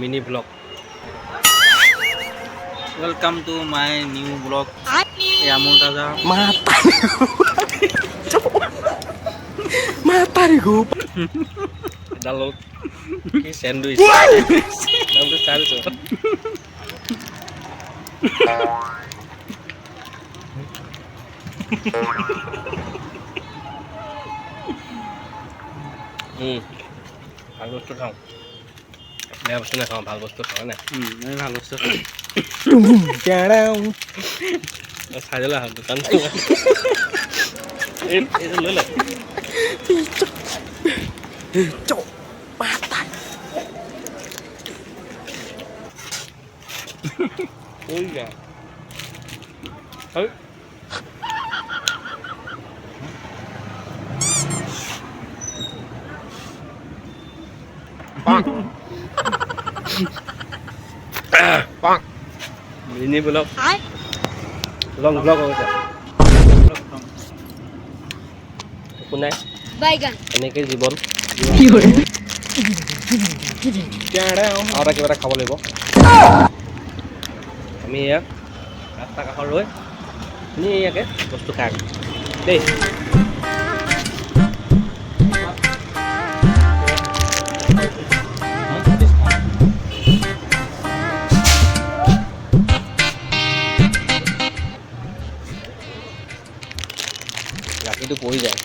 Mini blog. Welcome to my new blog. এই আমুল তাজা Mataku. ডালত কি স্যান্ডউইচ নামটো চাইছো ভাল বস্তু খাওঁ, বেয়া বস্তু নাখাওঁ, ভাল বস্তু খাওঁ নাই। আমি ভাল বস্তু Down. চাই দিলা দোকান এইটো লৈ ল Cok. Mata. ôi gà ừ. Bang. Ini belum. Long vlog rồi. কোন নাই বাইগান এনেকৈ জীৱন Down. আৰু কিবা এটা খাব লাগিব। আমি ইয়াক ৰাস্তা কাষত ৰৈ ধুনীয়াকৈ বস্তু খাই দেই। ৰাতিটো পৰি যায়